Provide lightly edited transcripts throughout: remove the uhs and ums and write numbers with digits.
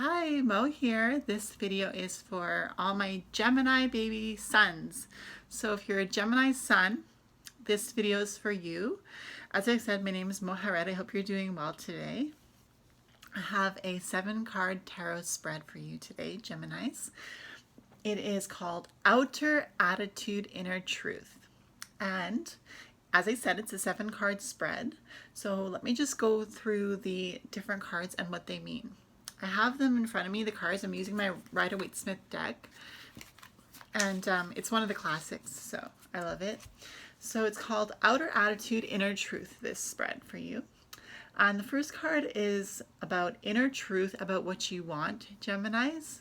Hi, Mo here. This video is for all my Gemini baby sons. So if you're a Gemini son, this video is for you. As I said, my name is Mohared. I hope you're doing well today. I have a 7-card tarot spread for you today, Geminis. It is called Outer Attitude, Inner Truth. And as I said, it's a 7-card spread. So let me just go through the different cards and what they mean. I have them in front of me, the cards. I'm using my Rider-Waite-Smith deck. And it's one of the classics, so I love it. So it's called Outer Attitude, Inner Truth, this spread for you. And the first card is about inner truth, about what you want, Geminis.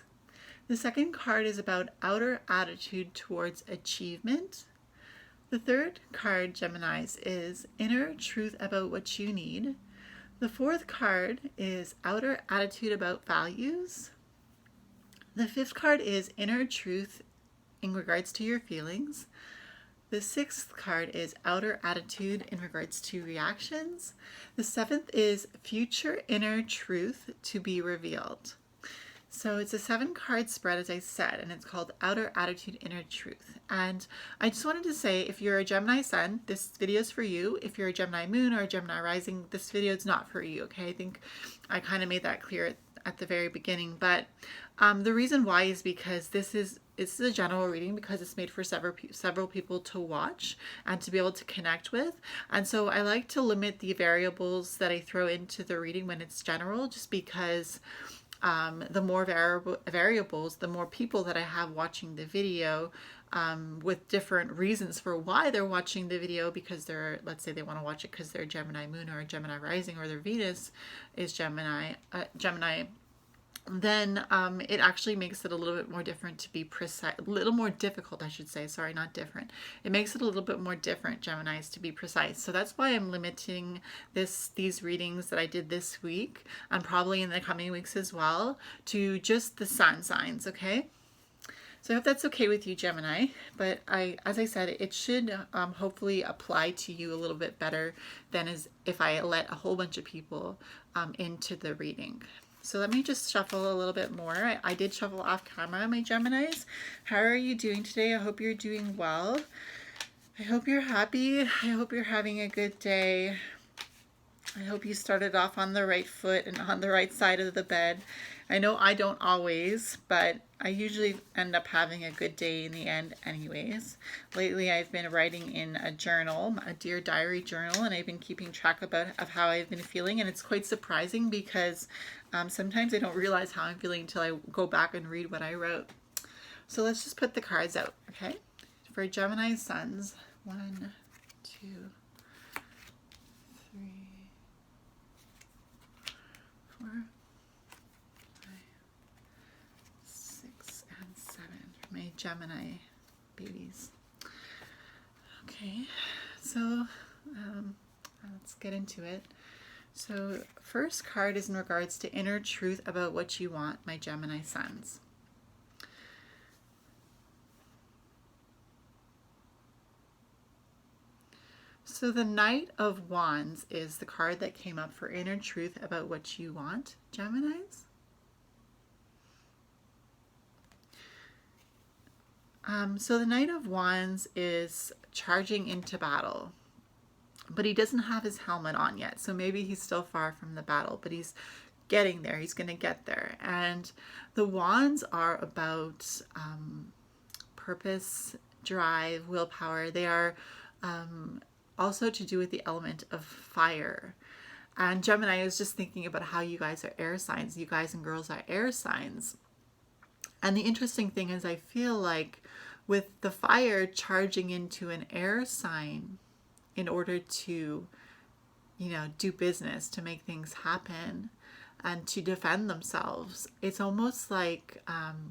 The second card is about outer attitude towards achievement. The third card, Geminis, is inner truth about what you need. The fourth card is outer attitude about values. The fifth card is inner truth in regards to your feelings. The sixth card is outer attitude in regards to reactions. The seventh is future inner truth to be revealed. So it's a 7-card spread, as I said, and it's called Outer Attitude, Inner Truth. And I just wanted to say, if you're a Gemini sun, this video is for you. If you're a Gemini moon or a Gemini rising, this video is not for you, okay? I think I kind of made that clear at the very beginning. But the reason why is because this is a general reading, because it's made for several people to watch and to be able to connect with. And so I like to limit the variables that I throw into the reading when it's general, just because the more variables, the more people that I have watching the video with different reasons for why they're watching the video, because let's say they want to watch it because they're Gemini moon or Gemini rising, or their Venus is Gemini, then it actually makes it a little bit more different to be precise, a little more difficult, I should say, sorry, not different. It makes it a little bit more different, Geminis, to be precise. So that's why I'm limiting these readings that I did this week, and probably in the coming weeks as well, to just the sun signs, okay? So I hope that's okay with you, Gemini, but as I said, it should hopefully apply to you a little bit better than as if I let a whole bunch of people into the reading. So let me just shuffle a little bit more. I did shuffle off camera, my Geminis. How are you doing today? I hope you're doing well. I hope you're happy. I hope you're having a good day. I hope you started off on the right foot and on the right side of the bed. I know I don't always, but I usually end up having a good day in the end anyways. Lately I've been writing in a journal, a Dear Diary journal, and I've been keeping track of how I've been feeling, and it's quite surprising because sometimes I don't realize how I'm feeling until I go back and read what I wrote. So let's just put the cards out, okay? For Gemini suns, 1, 2, 3, 4, 5, 6, and 7 for my Gemini babies. Okay, so let's get into it. So first card is in regards to inner truth about what you want, my Gemini sons. So the Knight of Wands is the card that came up for inner truth about what you want, Geminis. So the Knight of Wands is charging into battle, but he doesn't have his helmet on yet. So maybe he's still far from the battle, but he's getting there. He's going to get there. And the wands are about purpose, drive, willpower. They are also to do with the element of fire. And Gemini, I was just thinking about how you guys are air signs. You guys and girls are air signs. And the interesting thing is I feel like with the fire charging into an air sign in order to, do business, to make things happen and to defend themselves, it's almost like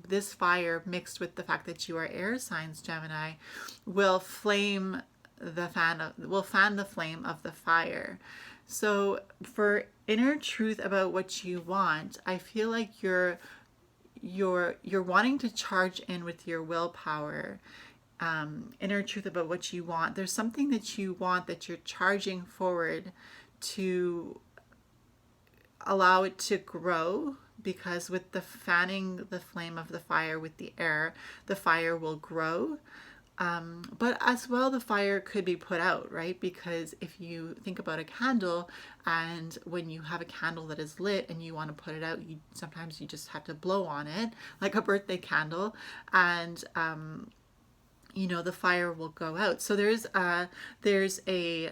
this fire mixed with the fact that you are air signs, Gemini, will fan the flame of the fire. So for inner truth about what you want, I feel like you're wanting to charge in with your willpower, inner truth about what you want. There's something that you want that you're charging forward to allow it to grow, because with the fanning the flame of the fire with the air, the fire will grow. But as well, the fire could be put out, right? Because if you think about a candle, and when you have a candle that is lit and you want to put it out, sometimes you just have to blow on it, like a birthday candle, and the fire will go out. So there's a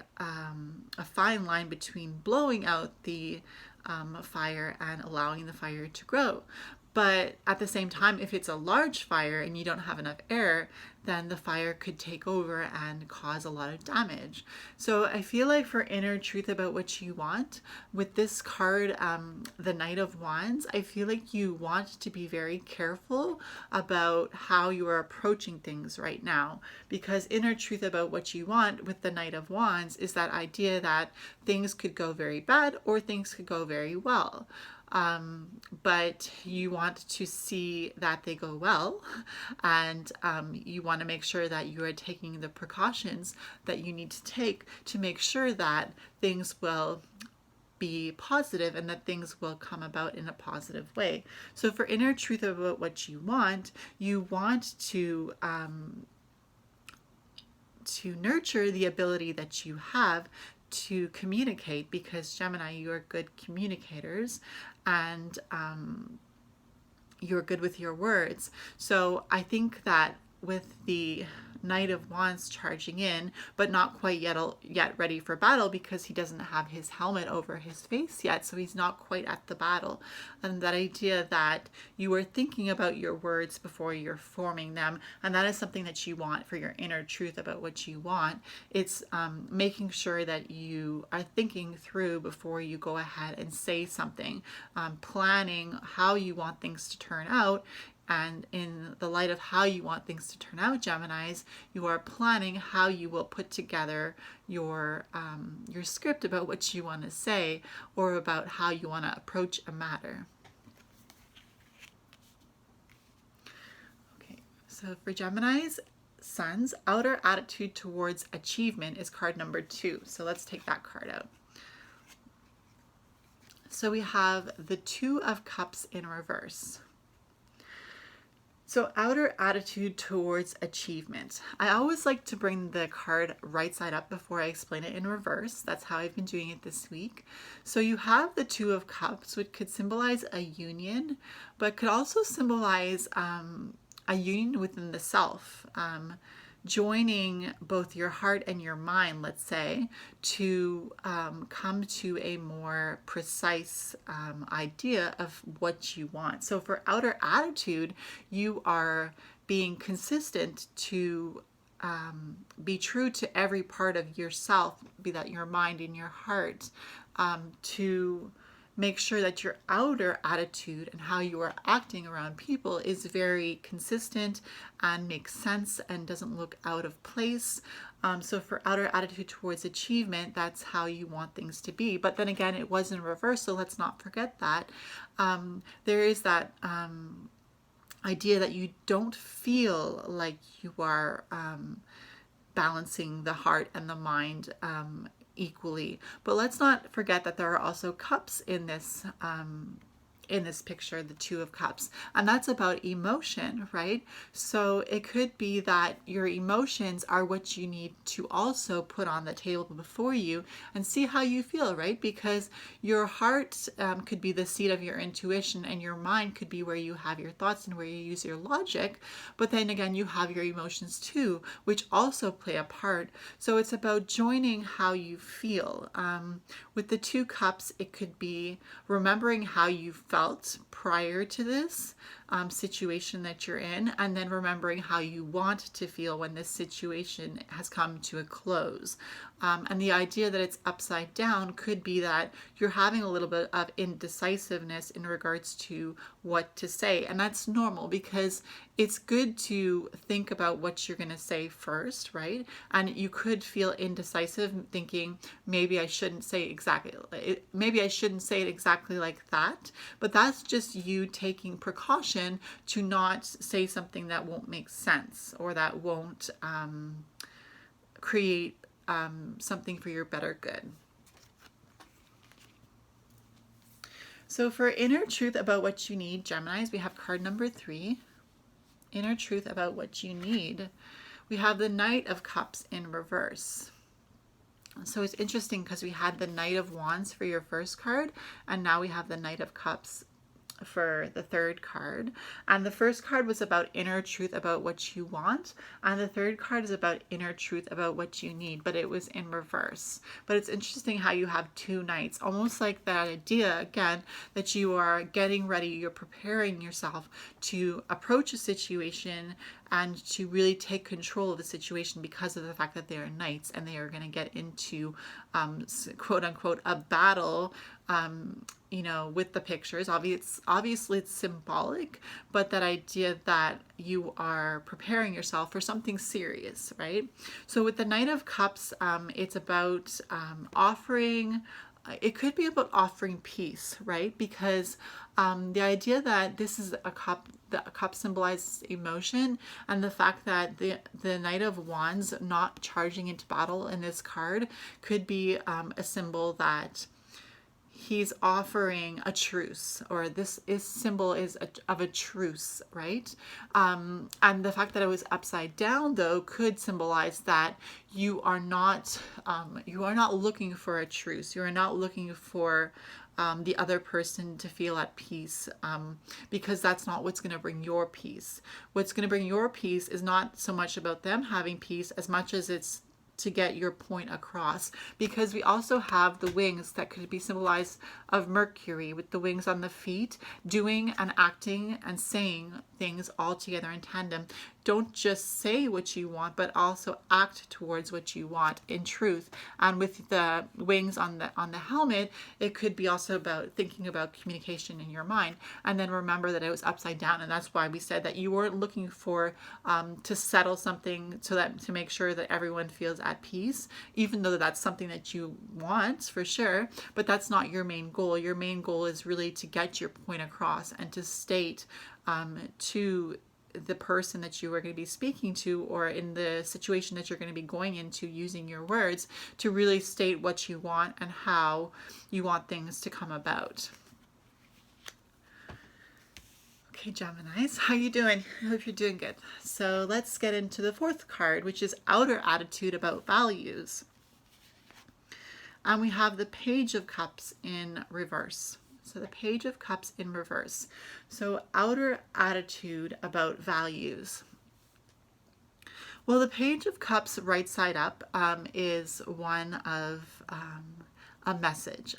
fine line between blowing out the fire and allowing the fire to grow. But at the same time, if it's a large fire and you don't have enough air, then the fire could take over and cause a lot of damage. So I feel like for inner truth about what you want, with this card, the Knight of Wands, I feel like you want to be very careful about how you are approaching things right now. Because inner truth about what you want with the Knight of Wands is that idea that things could go very bad or things could go very well. But you want to see that they go well, and you want to make sure that you are taking the precautions that you need to take to make sure that things will be positive and that things will come about in a positive way. So for inner truth about what you want to nurture the ability that you have to communicate, because Gemini, you are good communicators, and you're good with your words. So I think that with the Knight of Wands charging in, but not quite yet ready for battle, because he doesn't have his helmet over his face yet, so he's not quite at the battle. And that idea that you are thinking about your words before you're forming them, and that is something that you want for your inner truth about what you want. It's making sure that you are thinking through before you go ahead and say something, planning how you want things to turn out. And in the light of how you want things to turn out, Geminis, you are planning how you will put together your script about what you want to say, or about how you want to approach a matter. Okay, so for Geminis, Sun's outer attitude towards achievement is card number 2. So let's take that card out. So we have the Two of Cups in reverse. So outer attitude towards achievement. I always like to bring the card right side up before I explain it in reverse. That's how I've been doing it this week. So you have the Two of Cups, which could symbolize a union, but could also symbolize a union within the self. Joining both your heart and your mind, let's say, to come to a more precise idea of what you want. So for outer attitude, you are being consistent to be true to every part of yourself, be that your mind and your heart, to make sure that your outer attitude and how you are acting around people is very consistent and makes sense and doesn't look out of place. So for outer attitude towards achievement, that's how you want things to be. But then again, it was in reverse, so let's not forget that. There is that idea that you don't feel like you are balancing the heart and the mind equally. But let's not forget that there are also cups in this picture, the Two of Cups, and that's about emotion, right? So it could be that your emotions are what you need to also put on the table before you and see how you feel, right? Because your heart could be the seat of your intuition, and your mind could be where you have your thoughts and where you use your logic. But then again, you have your emotions too, which also play a part. So it's about joining how you feel. With the Two Cups, it could be remembering how you felt prior to this situation that you're in, and then remembering how you want to feel when this situation has come to a close. And the idea that it's upside down could be that you're having a little bit of indecisiveness in regards to what to say. And that's normal, because it's good to think about what you're going to say first, right? And you could feel indecisive, thinking maybe I shouldn't say it exactly like that. But that's just you taking precaution to not say something that won't make sense, or that won't create something for your better good. So for inner truth about what you need, Geminis, we have card number 3. Inner truth about what you need. We have the Knight of Cups in reverse. So it's interesting because we had the Knight of Wands for your first card, and now we have the Knight of Cups for the third card. And the first card was about inner truth about what you want, and the third card is about inner truth about what you need, but it was in reverse. But it's interesting how you have 2 knights, almost like that idea again that you are getting ready, you're preparing yourself to approach a situation and to really take control of the situation because of the fact that they are knights and they are going to get into quote unquote a battle, you know, with the pictures. Obviously it's symbolic, but that idea that you are preparing yourself for something serious, right? So with the Knight of Cups, it's about offering. It could be about offering peace, right? Because the idea that this is a cup, the cup symbolizes emotion, and the fact that the Knight of Wands not charging into battle in this card could be a symbol that he's offering a truce, or this symbol is of a truce, right? And the fact that it was upside down though could symbolize that you are not looking for a truce. You are not looking for the other person to feel at peace, because that's not what's going to bring your peace. What's going to bring your peace is not so much about them having peace as much as it's to get your point across, because we also have the wings that could be symbolized of Mercury, with the wings on the feet, doing and acting and saying things all together in tandem. Don't just say what you want, but also act towards what you want in truth. And with the wings on the helmet, it could be also about thinking about communication in your mind. And then remember that it was upside down, and that's why we said that you weren't looking for to settle something to make sure that everyone feels at peace, even though that's something that you want for sure, but that's not your main goal. Your main goal is really to get your point across and to state to the person that you are going to be speaking to, or in the situation that you're going to be going into, using your words to really state what you want and how you want things to come about. Okay, Geminis, how you doing? I hope you're doing good. So let's get into the fourth card, which is outer attitude about values. And we have the Page of Cups in reverse. So the Page of Cups in reverse. So outer attitude about values. Well, the Page of Cups right side up is one of a message,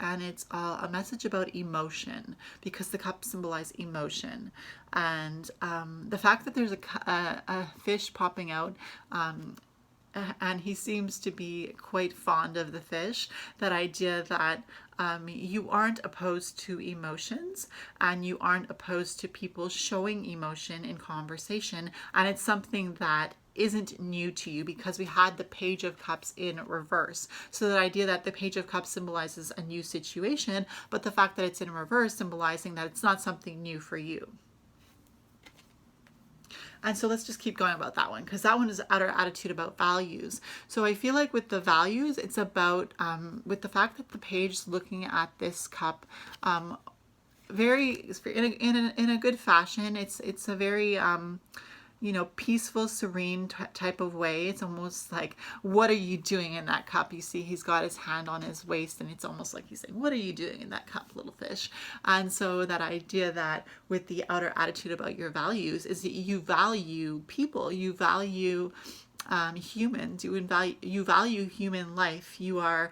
and it's a message about emotion, because the cups symbolize emotion. And the fact that there's a fish popping out, and he seems to be quite fond of the fish, that idea that you aren't opposed to emotions, and you aren't opposed to people showing emotion in conversation, and it's something that isn't new to you, because we had the Page of Cups in reverse. So the idea that the Page of Cups symbolizes a new situation, but the fact that it's in reverse symbolizing that it's not something new for you. And so let's just keep going about that one, because that one is outer attitude about values. So I feel like with the values, it's about, with the fact that the page is looking at this cup very in a good fashion. It's a very you know, peaceful, serene type of way. It's almost like, what are you doing in that cup? You see he's got his hand on his waist, and it's almost like he's saying, what are you doing in that cup, little fish? And so that idea that with the outer attitude about your values is that you value people, you value humans, you value human life. You are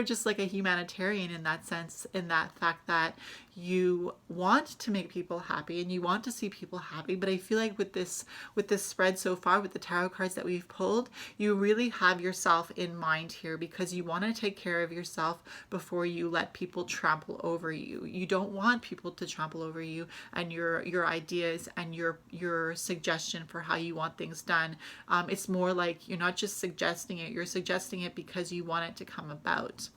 just like a humanitarian in that sense, in that fact that you want to make people happy and you want to see people happy. But I feel like with this spread so far, with the tarot cards that we've pulled, you really have yourself in mind here, because you want to take care of yourself before you let people trample over you. You don't want people to trample over you and your ideas and your suggestion for how you want things done. It's more like you're not just suggesting it, you're suggesting it because you want it to come about.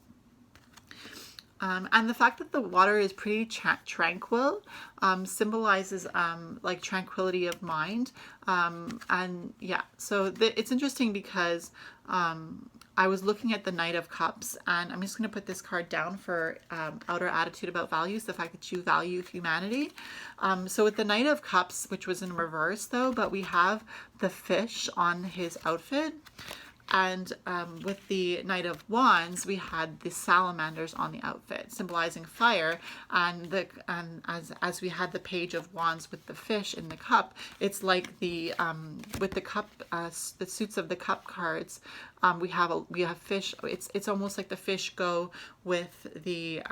And the fact that the water is pretty tranquil symbolizes like tranquility of mind. And yeah, so it's interesting because I was looking at the Knight of Cups, and I'm just going to put this card down for outer attitude about values, the fact that you value humanity. So with the Knight of Cups, which was in reverse though, but we have the fish on his outfit. And with the Knight of Wands, we had the salamanders on the outfit, symbolizing fire. And as we had the Page of Wands with the fish in the cup, it's like the with the cup, the suits of the cup cards. We have fish. It's almost like the fish go with the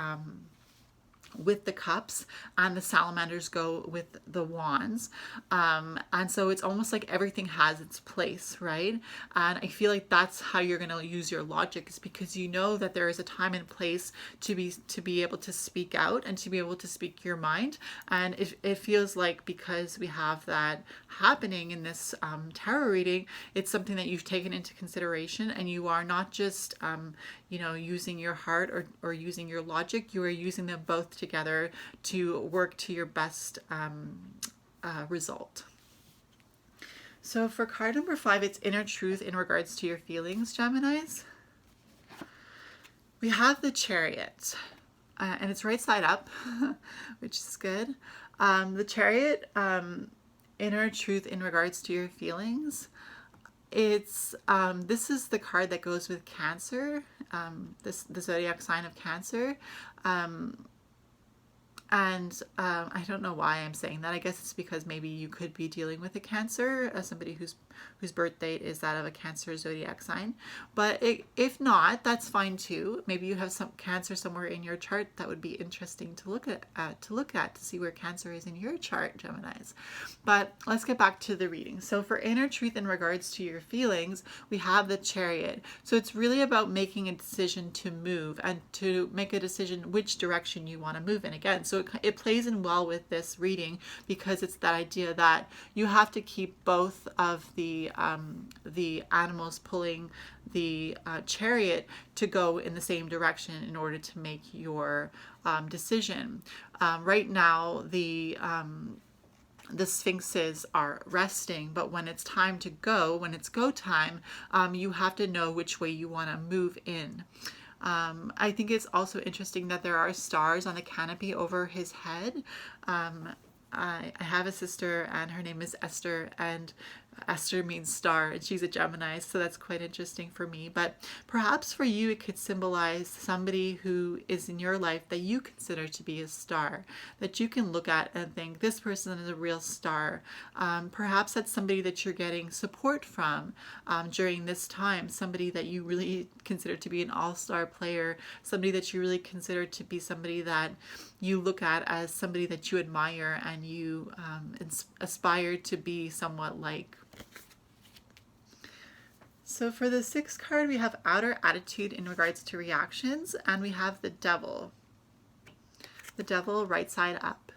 cups, and the salamanders go with the wands. And so it's almost like everything has its place, right? And I feel like that's how you're going to use your logic, is because you know that there is a time and place to be able to speak out and to be able to speak your mind. And it feels like, because we have that happening in this tarot reading, it's something that you've taken into consideration, and you are not just using your heart or using your logic. You are using them both together to work to your best result. So for card number 5, it's inner truth in regards to your feelings, Geminis. We have the Chariot, and it's right side up, which is good. The Chariot, inner truth in regards to your feelings. It's this is the card that goes with Cancer, the zodiac sign of Cancer. And I don't know why I'm saying that. I guess it's because maybe you could be dealing with a Cancer, somebody whose birth date is that of a Cancer zodiac sign. But if not, that's fine too. Maybe you have some Cancer somewhere in your chart. That would be interesting to look at to see where Cancer is in your chart, Geminis. But let's get back to the reading. So for inner truth in regards to your feelings, we have the Chariot. So it's really about making a decision to move, and to make a decision which direction you want to move in. Again, so it plays in well with this reading, because it's that idea that you have to keep both of the animals pulling the chariot to go in the same direction in order to make your decision. Right now, the sphinxes are resting, but when it's time to go, when it's go time, you have to know which way you want to move in. I think it's also interesting that there are stars on the canopy over his head. I have a sister, and her name is Esther, and Esther means star, and she's a Gemini, so that's quite interesting for me. But perhaps for you, it could symbolize somebody who is in your life that you consider to be a star, that you can look at and think, this person is a real star. Perhaps that's somebody that you're getting support from during this time, somebody that you really consider to be an all-star player, somebody that you really consider to be somebody that you look at as somebody that you admire and you aspire to be somewhat like. So for the 6th card, we have outer attitude in regards to reactions, and we have the Devil. The Devil right side up.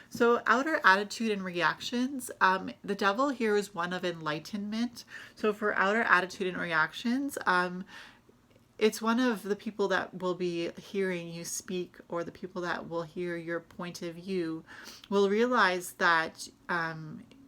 So outer attitude and reactions, the Devil here is one of enlightenment. So for outer attitude and reactions, it's one of the people that will be hearing you speak, or the people that will hear your point of view will realize that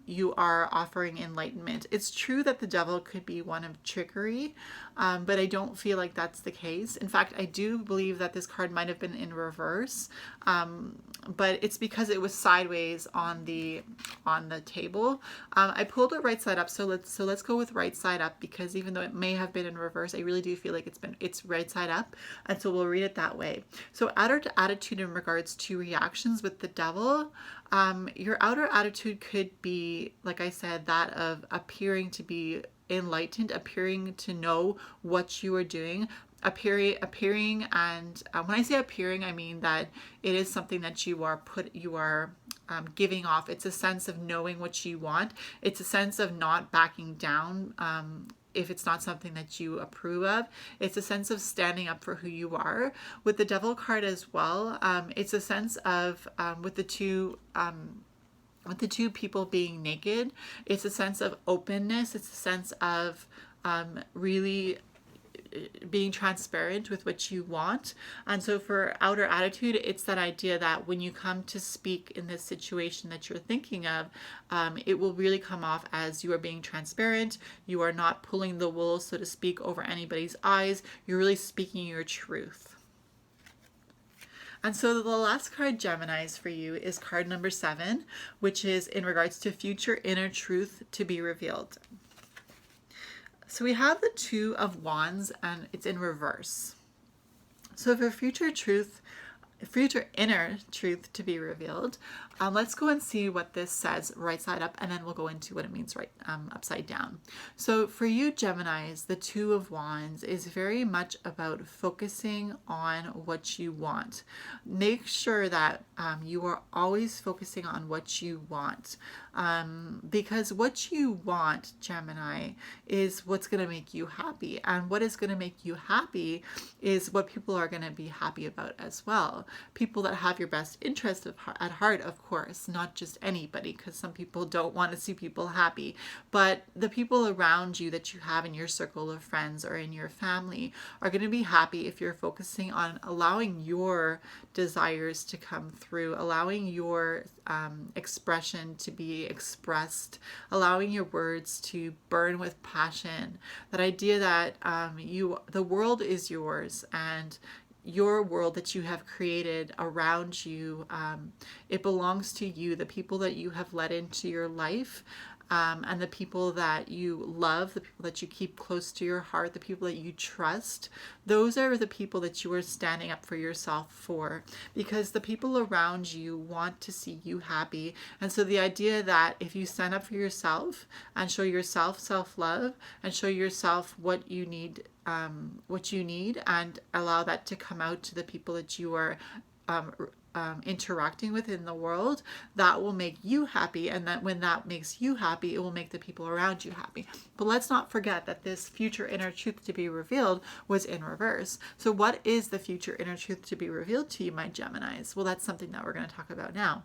you are offering enlightenment. It's true that the Devil could be one of trickery, but I don't feel like that's the case. In fact, I do believe that this card might have been in reverse, but it's because it was sideways on the table. I pulled it right side up, so let's go with right side up, because even though it may have been in reverse, I really do feel like it's right side up, and so we'll read it that way. So outer attitude in regards to reactions with the Devil, your outer attitude could be, like I said, that of appearing to be enlightened, appearing to know what you are doing, appearing, and when I say appearing, I mean that it is something that you are giving off. It's a sense of knowing what you want. It's a sense of not backing down if it's not something that you approve of. It's a sense of standing up for who you are. With the Devil card as well, it's a sense of with the two people being naked, it's a sense of openness. It's a sense of really being transparent with what you want. And so for outer attitude, it's that idea that when you come to speak in this situation that you're thinking of, it will really come off as you are being transparent. You are not pulling the wool, so to speak, over anybody's eyes. You're really speaking your truth. And so the last card, Geminis, for you is card number 7, which is in regards to future inner truth to be revealed. So we have the Two of Wands, and it's in reverse. So for future inner truth to be revealed, let's go and see what this says right side up, and then we'll go into what it means right upside down. So for you Geminis, the Two of Wands is very much about focusing on what you want. Make sure that you are always focusing on what you want, because what you want, Gemini, is what's going to make you happy, and what is going to make you happy is what people are going to be happy about as well. People that have your best interest at heart, of course, not just anybody, because some people don't want to see people happy, but the people around you that you have in your circle of friends or in your family are going to be happy if you're focusing on allowing your desires to come through, allowing your expression to be expressed, allowing your words to burn with passion. That idea that the world is yours, and your world that you have created around you, it belongs to you. The people that you have let into your life, and the people that you love, the people that you keep close to your heart, the people that you trust, those are the people that you are standing up for yourself for, because the people around you want to see you happy. And so the idea that if you stand up for yourself and show yourself self-love and show yourself what you need, and allow that to come out to the people that you are interacting with in the world, that will make you happy. And that when that makes you happy, it will make the people around you happy. But let's not forget that this future inner truth to be revealed was in reverse. So what is the future inner truth to be revealed to you, my Geminis? Well, that's something that we're going to talk about now.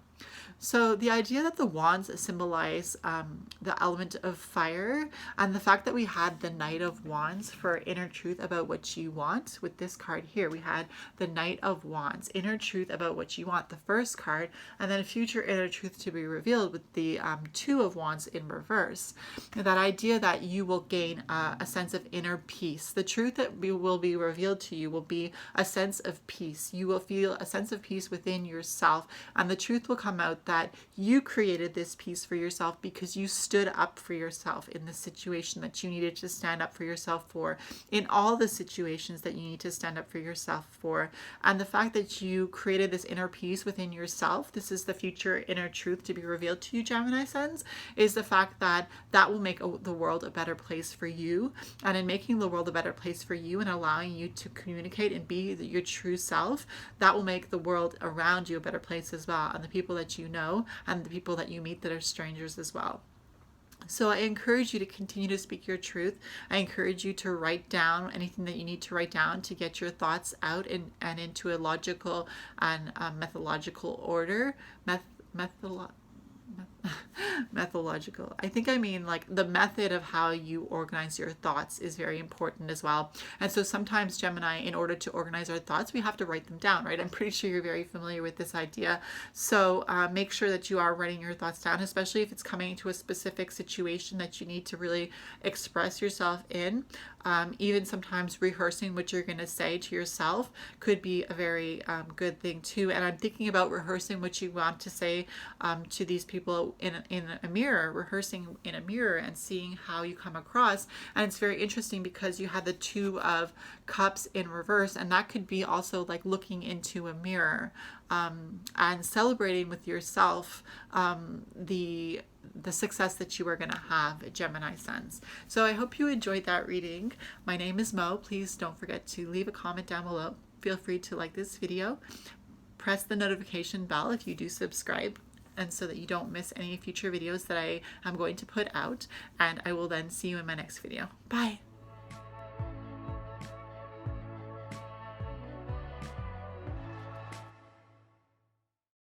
So the idea that the wands symbolize the element of fire, and the fact that we had the Knight of Wands for inner truth about what you want. With this card here, we had the Knight of Wands, inner truth about what you want, the first card, and then a future inner truth to be revealed with the Two of Wands in reverse. And that idea that you will gain a sense of inner peace. The truth that will be revealed to you will be a sense of peace. You will feel a sense of peace within yourself, and the truth will come out that you created this peace for yourself because you stood up for yourself in the situation that you needed to stand up for yourself for, in all the situations that you need to stand up for yourself for. And the fact that you created this inner peace within yourself, this is the future inner truth to be revealed to you, Gemini Suns, is the fact that that will make the world a better place for you. And in making the world a better place for you and allowing you to communicate and be your true self, that will make the world around you a better place as well, and the people that you know and the people that you meet that are strangers as well. So I encourage you to continue to speak your truth. I encourage you to write down anything that you need to write down to get your thoughts out and into a logical and methodological order. Methodological. I think I mean like the method of how you organize your thoughts is very important as well. And so sometimes, Gemini, in order to organize our thoughts, we have to write them down, right? I'm pretty sure you're very familiar with this idea. So make sure that you are writing your thoughts down, especially if it's coming to a specific situation that you need to really express yourself in. Even sometimes rehearsing what you're going to say to yourself could be a very good thing too. And I'm thinking about rehearsing what you want to say to these people in a mirror, rehearsing in a mirror and seeing how you come across. And it's very interesting because you had the Two of Cups in reverse, and that could be also like looking into a mirror and celebrating with yourself the success that you are going to have, Gemini Suns. So I hope you enjoyed that reading. My name is Mo. Please don't forget to leave a comment down below. Feel free to like this video. Press the notification bell if you do subscribe, and so that you don't miss any future videos that I am going to put out. And I will then see you in my next video. Bye.